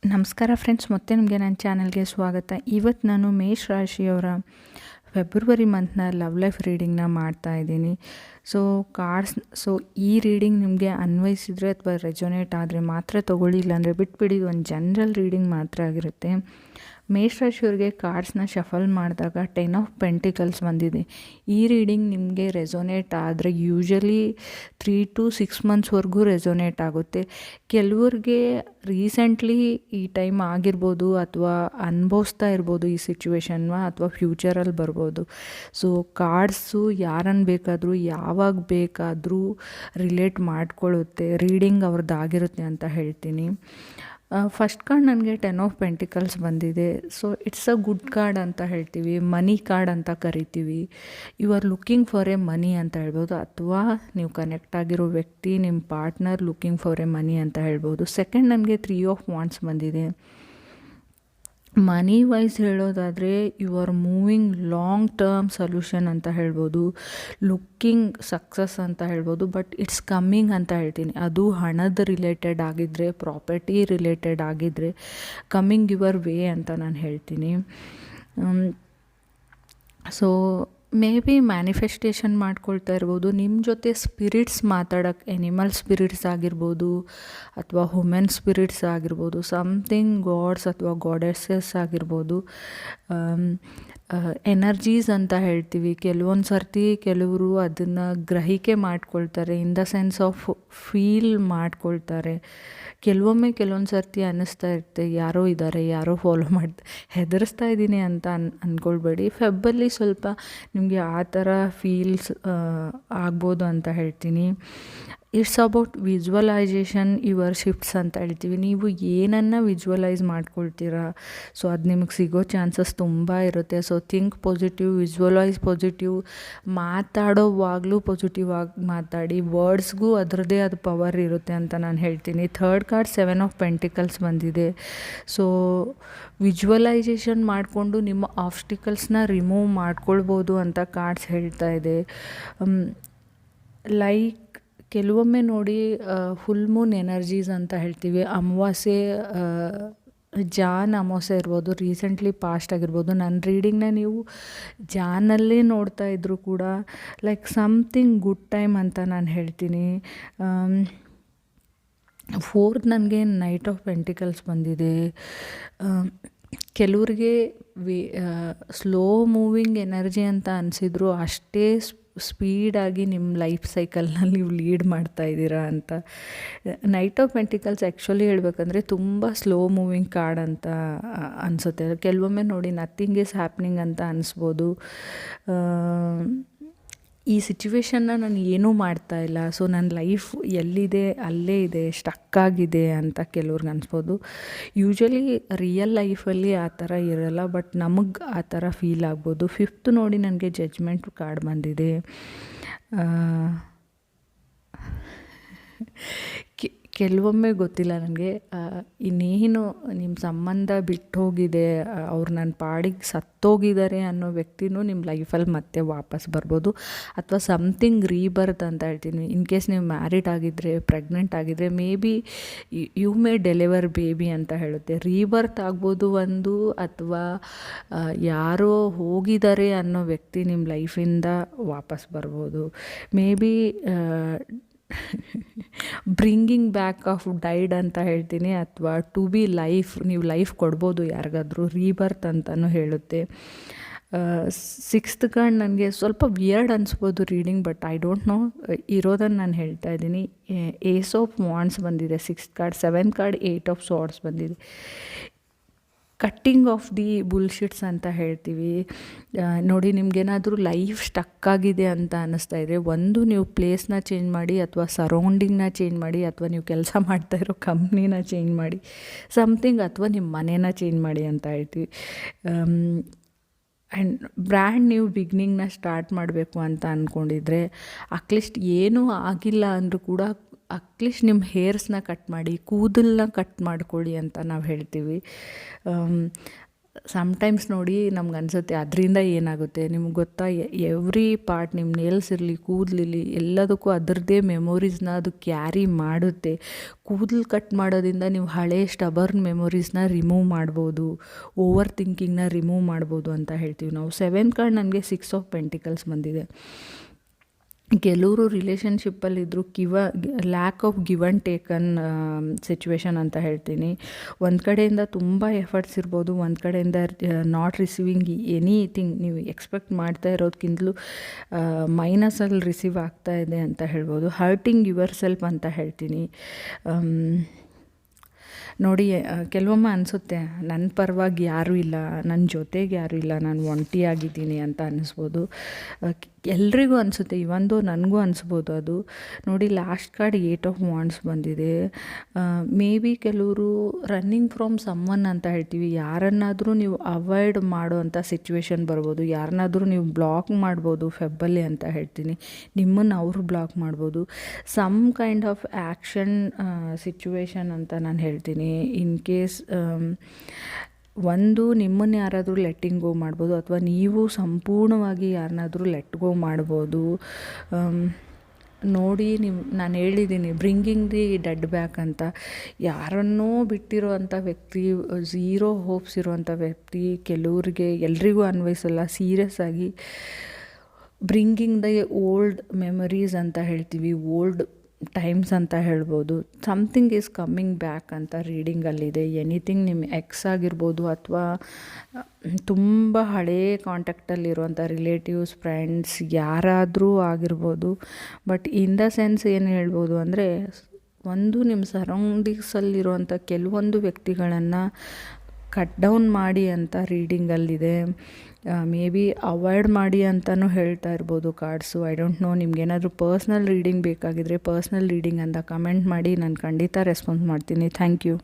ನಮಸ್ಕಾರ ಫ್ರೆಂಡ್ಸ್, ಮತ್ತೆ ನಿಮಗೆ ನನ್ನ ಚಾನಲ್ಗೆ ಸ್ವಾಗತ. ಇವತ್ತು ನಾನು ಮೇಷ ರಾಶಿಯವರ ಫೆಬ್ರವರಿ ಮಂತ್ನ ಲವ್ ಲೈಫ್ ರೀಡಿಂಗ್ನ ಮಾಡ್ತಾ ಇದ್ದೀನಿ. ಸೊ ಈ ರೀಡಿಂಗ್ ನಿಮಗೆ ಅನ್ವಯಿಸಿದರೆ ಅಥವಾ ರೆಜೊನೇಟ್ ಆದರೆ ಮಾತ್ರ ತೊಗೊಳ್ಳಿ, ಇಲ್ಲಾಂದರೆ ಬಿಟ್ಬಿಡಿ. ಒಂದು ಜನರಲ್ ರೀಡಿಂಗ್ ಮಾತ್ರ ಆಗಿರುತ್ತೆ. ಮೇಷರಾಶಿಯವ್ರಿಗೆ ಕಾರ್ಡ್ಸ್ನ ಶಫಲ್ ಮಾಡಿದಾಗ 10 ಆಫ್ ಪೆಂಟಿಕಲ್ಸ್ ಬಂದಿದೆ. ಈ ರೀಡಿಂಗ್ ನಿಮಗೆ ರೆಸೊನೇಟ್ ಆದರೆ ಯೂಶಲಿ 3 to 6 ಮಂತ್ಸ್ವರೆಗೂ ರೆಸೊನೇಟ್ ಆಗುತ್ತೆ. ಕೆಲವ್ರಿಗೆ ರೀಸೆಂಟ್ಲಿ ಈ ಟೈಮ್ ಆಗಿರ್ಬೋದು, ಅಥವಾ ಅನುಭವಿಸ್ತಾ ಇರ್ಬೋದು ಈ ಸಿಚುವೇಶನ್ನ, ಅಥವಾ ಫ್ಯೂಚರಲ್ಲಿ ಬರ್ಬೋದು. ಸೊ ಕಾರ್ಡ್ಸು ಯಾರನ್ನು ಬೇಕಾದರೂ ಯಾವಾಗ ಬೇಕಾದರೂ ರಿಲೇಟ್ ಮಾಡ್ಕೊಳ್ಳುತ್ತೆ. ರೀಡಿಂಗ್ ಅವ್ರದ್ದಾಗಿರುತ್ತೆ ಅಂತ ಹೇಳ್ತೀನಿ. ಫಸ್ಟ್ ಕಾರ್ಡ್ ನನಗೆ 10 ಆಫ್ ಪೆಂಟಿಕಲ್ಸ್ ಬಂದಿದೆ. So it's a good card ಅಂತ ಹೇಳ್ತೀವಿ, ಮನಿ ಕಾರ್ಡ್ ಅಂತ ಕರಿತೀವಿ. You are looking for a money ಅಂತ ಹೇಳ್ಬೋದು, ಅಥವಾ ನೀವು ಕನೆಕ್ಟ್ ಆಗಿರೋ ವ್ಯಕ್ತಿ ನಿಮ್ಮ partner looking for a money ಅಂತ ಹೇಳ್ಬೋದು. ಸೆಕೆಂಡ್ ನನಗೆ 3 ಆಫ್ ವಾಂಡ್ಸ್ ಬಂದಿದೆ. ಮನಿ ವೈಸ್ ಹೇಳೋದಾದರೆ you are moving long term solution ಅಂತ ಹೇಳ್ಬೋದು, ಲುಕ್ಕಿಂಗ್ ಸಕ್ಸಸ್ ಅಂತ ಹೇಳ್ಬೋದು. ಬಟ್ ಇಟ್ಸ್ ಕಮ್ಮಿಂಗ್ ಅಂತ ಹೇಳ್ತೀನಿ. ಅದು ಹಣದ ರಿಲೇಟೆಡ್ ಆಗಿದ್ದರೆ, ಪ್ರಾಪರ್ಟಿ ರಿಲೇಟೆಡ್ ಆಗಿದ್ದರೆ ಕಮ್ಮಿಂಗ್ ಯುವರ್ ವೇ ಅಂತ ನಾನು ಹೇಳ್ತೀನಿ. ಸೊ ಮೇ ಬಿ ಮ್ಯಾನಿಫೆಸ್ಟೇಷನ್ ಮಾಡ್ಕೊಳ್ತಾ ಇರ್ಬೋದು. ನಿಮ್ಮ ಜೊತೆ ಸ್ಪಿರಿಟ್ಸ್ ಮಾತಾಡೋಕ್ಕೆ, ಎನಿಮಲ್ ಸ್ಪಿರಿಟ್ಸ್ ಆಗಿರ್ಬೋದು, ಅಥವಾ ಹ್ಯೂಮನ್ ಸ್ಪಿರಿಟ್ಸ್ ಆಗಿರ್ಬೋದು, ಸಮಥಿಂಗ್ ಗಾಡ್ಸ್ ಅಥವಾ ಗಾಡೆಸಸ್ ಆಗಿರ್ಬೋದು. ಎನರ್ಜೀಸ್ ಅಂತ ಹೇಳ್ತೀವಿ. ಕೆಲವೊಂದು ಸರ್ತಿ ಕೆಲವರು ಅದನ್ನು ಗ್ರಹಿಕೆ ಮಾಡ್ಕೊಳ್ತಾರೆ, in the sense of feel ಮಾಡ್ಕೊಳ್ತಾರೆ. ಕೆಲವೊಂದು ಸರ್ತಿ ಅನ್ನಿಸ್ತಾ ಇರುತ್ತೆ ಯಾರೋ ಇದ್ದಾರೆ, ಯಾರೋ ಫಾಲೋ ಹೆದರಿಸ್ತಾ ಇದ್ದೀನಿ ಅಂತ ಅಂದ್ಕೊಳ್ಬೇಡಿ. ಫೆಬ್ಬಲ್ಲಿ ಸ್ವಲ್ಪ ನಿಮಗೆ ಆ ಥರ ಫೀಲ್ಸ್ ಆಗ್ಬೋದು ಅಂತ ಹೇಳ್ತೀನಿ. It's about visualisation your shifts ಅಂತ ಹೇಳ್ತೀವಿ. ನೀವು ಏನನ್ನು ವಿಜುವಲೈಸ್ ಮಾಡ್ಕೊಳ್ತೀರಾ, ಸೊ ಅದು ನಿಮಗೆ ಸಿಗೋ ಚಾನ್ಸಸ್ ತುಂಬ ಇರುತ್ತೆ. So think positive, visualize positive. ಮಾತಾಡೋವಾಗಲೂ ಪಾಸಿಟಿವ್ ಆಗಿ ಮಾತಾಡಿ. ವರ್ಡ್ಸ್ಗೂ ಅದರದ್ದೇ ಅದು ಪವರ್ ಇರುತ್ತೆ ಅಂತ ನಾನು ಹೇಳ್ತೀನಿ. ಥರ್ಡ್ ಕಾರ್ಡ್ 7 ಆಫ್ ಪೆಂಟಿಕಲ್ಸ್ ಬಂದಿದೆ. ಸೊ ವಿಜುವಲೈಜೇಷನ್ ಮಾಡಿಕೊಂಡು ನಿಮ್ಮ ಆಬ್ಸ್ಟಿಕಲ್ಸ್ನ ರಿಮೂವ್ ಮಾಡ್ಕೊಳ್ಬೋದು ಅಂತ ಕಾರ್ಡ್ಸ್ ಹೇಳ್ತಾ ಇದೆ. ಲೈಕ್ ಕೆಲವೊಮ್ಮೆ ನೋಡಿ, ಫುಲ್ ಮೂನ್ ಎನರ್ಜೀಸ್ ಅಂತ ಹೇಳ್ತೀವಿ. ಅಮಾವಾಸ್ಯೆ, ಜಾನ್ ಅಮಾವಾಸ್ಯೆ ಇರ್ಬೋದು, ರೀಸೆಂಟ್ಲಿ ಪಾಸ್ಟ್ ಆಗಿರ್ಬೋದು. ನನ್ನ ರೀಡಿಂಗ್ನ ನೀವು ಜಾನಲ್ಲೇ ನೋಡ್ತಾ ಇದ್ದರೂ ಕೂಡ ಲೈಕ್ ಸಮಥಿಂಗ್ ಗುಡ್ ಟೈಮ್ ಅಂತ ನಾನು ಹೇಳ್ತೀನಿ. ಫೋರ್ತ್ ನನಗೆ ನೈಟ್ ಆಫ್ ಪೆಂಟಿಕಲ್ಸ್ ಬಂದಿದೆ. ಕೆಲವ್ರಿಗೆ ಸ್ಲೋ ಮೂವಿಂಗ್ ಎನರ್ಜಿ ಅಂತ ಅನಿಸಿದ್ರು ಅಷ್ಟೇ ಸ್ಪೀಡಾಗಿ ನಿಮ್ಮ ಲೈಫ್ ಸೈಕಲ್ನಲ್ಲಿ ನೀವು ಲೀಡ್ ಮಾಡ್ತಾ ಇದ್ದೀರಾ ಅಂತ. ನೈಟ್ ಆಫ್ ಪೆಂಟಿಕಲ್ಸ್ ಆ್ಯಕ್ಚುಲಿ ಹೇಳಬೇಕಂದ್ರೆ ತುಂಬ ಸ್ಲೋ ಮೂವಿಂಗ್ ಕಾರ್ಡ್ ಅಂತ ಅನಿಸುತ್ತೆ. ಕೆಲವೊಮ್ಮೆ ನೋಡಿ ನಥಿಂಗ್ ಈಸ್ ಹ್ಯಾಪ್ನಿಂಗ್ ಅಂತ ಅನಿಸ್ಬೋದು. ಈ ಸಿಚುವೇಶನ್ನ ನಾನು ಏನೂ ಮಾಡ್ತಾ ಇಲ್ಲ, ಸೊ ನನ್ನ ಲೈಫ್ ಎಲ್ಲಿದೆ ಅಲ್ಲೇ ಇದೆ, ಸ್ಟಕ್ಕಾಗಿದೆ ಅಂತ ಕೆಲವ್ರಿಗೆ ಅನಿಸ್ಬೋದು. ಯೂಶ್ವಲಿ ರಿಯಲ್ ಲೈಫಲ್ಲಿ ಆ ಥರ ಇರೋಲ್ಲ, ಬಟ್ ನಮಗೆ ಆ ಥರ ಫೀಲ್ ಆಗ್ಬೋದು. ಫಿಫ್ತ್ ನೋಡಿ ನನಗೆ ಜಡ್ಜ್ಮೆಂಟ್ ಕಾರ್ಡ್ ಬಂದಿದೆ. ಕೆಲವೊಮ್ಮೆ ಗೊತ್ತಿಲ್ಲ ನನಗೆ, ಇನ್ನೇನು ನಿಮ್ಮ ಸಂಬಂಧ ಬಿಟ್ಟು ಹೋಗಿದೆ, ಅವ್ರು ನನ್ನ ಪಾಡಿಗೆ ಸತ್ತೋಗಿದ್ದಾರೆ ಅನ್ನೋ ವ್ಯಕ್ತಿನೂ ನಿಮ್ಮ ಲೈಫಲ್ಲಿ ಮತ್ತೆ ವಾಪಸ್ ಬರ್ಬೋದು, ಅಥವಾ ಸಮಥಿಂಗ್ ರೀಬರ್ತ್ ಅಂತ ಹೇಳ್ತೀನಿ. ಇನ್ ಕೇಸ್ ನೀವು ಮ್ಯಾರಿಡ್ ಆಗಿದ್ದರೆ, ಪ್ರೆಗ್ನೆಂಟ್ ಆಗಿದ್ದರೆ, maybe you may deliver baby ಅಂತ ಹೇಳುತ್ತೆ. ರೀಬರ್ತ್ ಆಗ್ಬೋದು ಒಂದು, ಅಥವಾ ಯಾರೋ ಹೋಗಿದ್ದಾರೆ ಅನ್ನೋ ವ್ಯಕ್ತಿ ನಿಮ್ಮ ಲೈಫಿಂದ ವಾಪಸ್ ಬರ್ಬೋದು. May be bringing back of died ಅಂತ ಹೇಳ್ತೀನಿ, ಅಥವಾ ಟು ಬಿ ಲೈಫ್, ನೀವು ಲೈಫ್ ಕೊಡ್ಬೋದು ಯಾರಿಗಾದ್ರೂ, ರೀಬರ್ತ್ ಅಂತಲೂ ಹೇಳುತ್ತೆ. ಸಿಕ್ಸ್ತ್ ಕಾರ್ಡ್ ನನಗೆ ಸ್ವಲ್ಪ ವಿಯರ್ಡ್ ಅನಿಸ್ಬೋದು reading, but I don't know, ಇರೋದನ್ನು ನಾನು ಹೇಳ್ತಾ ಇದ್ದೀನಿ. ಏಸ್ ಆಫ್ ವಾಂಡ್ಸ್ ಬಂದಿದೆ sixth card. 7th card 8 of swords ಬಂದಿದೆ. ಕಟ್ಟಿಂಗ್ ಆಫ್ ದಿ ಬುಲ್ಶಿಟ್ಸ್ ಅಂತ ಹೇಳ್ತೀವಿ. ನೋಡಿ, ನಿಮಗೇನಾದರೂ ಲೈಫ್ ಸ್ಟಕ್ಕಾಗಿದೆ ಅಂತ ಅನ್ನಿಸ್ತಾ ಇದೆ, ಒಂದು ನೀವು ಪ್ಲೇಸ್ನ ಚೇಂಜ್ ಮಾಡಿ, ಅಥವಾ ಸರೌಂಡಿಂಗ್ನ ಚೇಂಜ್ ಮಾಡಿ, ಅಥವಾ ನೀವು ಕೆಲಸ ಮಾಡ್ತಾ ಇರೋ ಕಂಪ್ನಿನ ಚೇಂಜ್ ಮಾಡಿ, ಸಮಥಿಂಗ್, ಅಥವಾ ನಿಮ್ಮ ಮನೇನ ಚೇಂಜ್ ಮಾಡಿ ಅಂತ ಹೇಳ್ತೀವಿ. ಆ್ಯಂಡ್ ಬ್ರ್ಯಾಂಡ್ ನ್ಯೂ ಬಿಗ್ನಿಂಗ್ನ ಸ್ಟಾರ್ಟ್ ಮಾಡಬೇಕು ಅಂತ ಅಂದ್ಕೊಂಡಿದ್ರೆ, ಅಟ್ಲೀಸ್ಟ್ ಏನೂ ಆಗಿಲ್ಲ ಅಂದರೂ ಕೂಡ ಅಟ್ಲೀಸ್ಟ್ ನಿಮ್ಮ ಹೇರ್ಸ್ನ ಕಟ್ ಮಾಡಿ, ಕೂದಲನ್ನ ಕಟ್ ಮಾಡ್ಕೊಳ್ಳಿ ಅಂತ ನಾವು ಹೇಳ್ತೀವಿ. ಸಮ್ಟೈಮ್ಸ್ ನೋಡಿ ನಮ್ಗೆ ಅನಿಸುತ್ತೆ ಅದರಿಂದ ಏನಾಗುತ್ತೆ ನಿಮ್ಗೆ ಗೊತ್ತಾ, ಎವ್ರಿ ಪಾರ್ಟ್ ನಿಮ್ಮ ನೇಲ್ಸ್ ಇರಲಿ, ಕೂದಲಿರಲಿ, ಎಲ್ಲದಕ್ಕೂ ಅದರದ್ದೇ ಮೆಮೊರೀಸ್ನ ಅದು ಕ್ಯಾರಿ ಮಾಡುತ್ತೆ. ಕೂದಲು ಕಟ್ ಮಾಡೋದ್ರಿಂದ ನೀವು ಹಳೆ ಸ್ಟಬರ್ನ್ ಮೆಮೊರೀಸ್ನ ರಿಮೂವ್ ಮಾಡ್ಬೋದು, ಓವರ್ ಥಿಂಕಿಂಗ್ನ ರಿಮೂವ್ ಮಾಡ್ಬೋದು ಅಂತ ಹೇಳ್ತೀವಿ ನಾವು. 7th ಕಾರ್ಡ್ ನನಗೆ 6 ಆಫ್ ಪೆಂಟಿಕಲ್ಸ್ ಬಂದಿದೆ. ಕೆಲವರು ರಿಲೇಷನ್ಶಿಪ್ಪಲ್ಲಿದ್ದರು, lack of give and taken situation ಅಂತ ಹೇಳ್ತೀನಿ. ಒಂದು ಕಡೆಯಿಂದ ತುಂಬ ಎಫರ್ಟ್ಸ್ ಇರ್ಬೋದು, ಒಂದು ಕಡೆಯಿಂದ ನಾಟ್ ರಿಸೀವಿಂಗ್ ಎನಿಥಿಂಗ್, ನೀವು ಎಕ್ಸ್ಪೆಕ್ಟ್ ಮಾಡ್ತಾ ಇರೋದಕ್ಕಿಂತಲೂ ಮೈನಸಲ್ಲಿ ರಿಸೀವ್ ಆಗ್ತಾ ಇದೆ ಅಂತ ಹೇಳ್ಬೋದು. ಹರ್ಟಿಂಗ್ ಯುವರ್ ಸೆಲ್ಫ್ ಅಂತ ಹೇಳ್ತೀನಿ. ನೋಡಿ, ಕೆಲವೊಮ್ಮೆ ಅನಿಸುತ್ತೆ ನನ್ನ ಪರವಾಗಿ ಯಾರೂ ಇಲ್ಲ, ನನ್ನ ಜೊತೆಗೆ ಯಾರೂ ಇಲ್ಲ, ನಾನು ಒಂಟಿಯಾಗಿದ್ದೀನಿ ಅಂತ ಅನ್ನಿಸ್ಬೋದು. ಎಲ್ರಿಗೂ ಅನಿಸುತ್ತೆ, ಇವೊಂದು ನನಗೂ ಅನಿಸ್ಬೋದು ಅದು. ನೋಡಿ, ಲಾಸ್ಟ್ ಕಾರ್ಡ್ 8 ಆಫ್ ವಾಂಡ್ಸ್ ಬಂದಿದೆ. ಮೇ ಬಿ ಕೆಲವರು ರನ್ನಿಂಗ್ ಫ್ರಮ್ ಸಮ್ವನ್ ಅಂತ ಹೇಳ್ತೀವಿ. ಯಾರನ್ನಾದರೂ ನೀವು ಅವಾಯ್ಡ್ ಮಾಡೋವಂಥ ಸಿಚುವೇಶನ್ ಬರ್ಬೋದು, ಯಾರನ್ನಾದರೂ ನೀವು ಬ್ಲಾಕ್ ಮಾಡ್ಬೋದು ಫೆಬ್ಬಲ್ಲಿ ಅಂತ ಹೇಳ್ತೀನಿ. ನಿಮ್ಮನ್ನು ಅವರು ಬ್ಲಾಕ್ ಮಾಡ್ಬೋದು. Some kind of action situation ಅಂತ ನಾನು ಹೇಳ್ತೀನಿ. ಇನ್ ಕೇಸ್ ಒಂದು ನಿಮ್ಮನ್ನು ಯಾರಾದರೂ ಲೆಟ್ಟಿಂಗ್ ಗೋ ಮಾಡ್ಬೋದು, ಅಥವಾ ನೀವು ಸಂಪೂರ್ಣವಾಗಿ ಯಾರನ್ನಾದರೂ ಲೆಟ್ ಗೋ ಮಾಡ್ಬೋದು. ನೋಡಿ, ನಾನು ಹೇಳಿದ್ದೀನಿ ಬ್ರಿಂಗಿಂಗ್ ದಿ ಡೆಡ್ ಬ್ಯಾಕ್ ಅಂತ. ಯಾರನ್ನೋ ಬಿಟ್ಟಿರೋ ಅಂಥ ವ್ಯಕ್ತಿ, ಝೀರೋ ಹೋಪ್ಸ್ ಇರೋವಂಥ ವ್ಯಕ್ತಿ ಕೆಲವ್ರಿಗೆ, ಎಲ್ರಿಗೂ ಅನ್ವಯಿಸಲ್ಲ. ಸೀರಿಯಸ್ ಆಗಿ ಬ್ರಿಂಗಿಂಗ್ ದ ಓಲ್ಡ್ ಮೆಮರೀಸ್ ಅಂತ ಹೇಳ್ತೀವಿ, ಓಲ್ಡ್ ಟೈಮ್ಸ್ ಅಂತ ಹೇಳ್ಬೋದು. ಸಮಥಿಂಗ್ ಈಸ್ ಕಮ್ಮಿಂಗ್ ಬ್ಯಾಕ್ ಅಂತ ರೀಡಿಂಗಲ್ಲಿದೆ. ಎನಿಥಿಂಗ್ ನಿಮ್ಮ ಎಕ್ಸ್ ಆಗಿರ್ಬೋದು, ಅಥವಾ ತುಂಬ ಹಳೇ ಕಾಂಟ್ಯಾಕ್ಟಲ್ಲಿರುವಂಥ ರಿಲೇಟಿವ್ಸ್, ಫ್ರೆಂಡ್ಸ್, ಯಾರಾದರೂ ಆಗಿರ್ಬೋದು. ಬಟ್ ಇನ್ ದ ಸೆನ್ಸ್ ಏನು ಹೇಳ್ಬೋದು ಅಂದರೆ, ಒಂದು ನಿಮ್ಮ ಸರೌಂಡಿಂಗ್ಸಲ್ಲಿರುವಂಥ ಕೆಲವೊಂದು ವ್ಯಕ್ತಿಗಳನ್ನು ಕಟ್ ಡೌನ್ ಮಾಡಿ ಅಂತ ರೀಡಿಂಗಲ್ಲಿದೆ. ಮೇ ಬಿ ಅವಾಯ್ಡ್ ಮಾಡಿ ಅಂತಲೂ ಹೇಳ್ತಾ ಇರ್ಬೋದು ಕಾರ್ಡ್ಸು. I don't know. ನಿಮ್ಗೇನಾದರೂ ಪರ್ಸ್ನಲ್ ರೀಡಿಂಗ್ ಬೇಕಾಗಿದ್ದರೆ ಪರ್ಸ್ನಲ್ ರೀಡಿಂಗ್ ಅಂತ ಕಮೆಂಟ್ ಮಾಡಿ, ನಾನು ಖಂಡಿತ ರೆಸ್ಪಾನ್ಸ್ ಮಾಡ್ತೀನಿ. Thank you.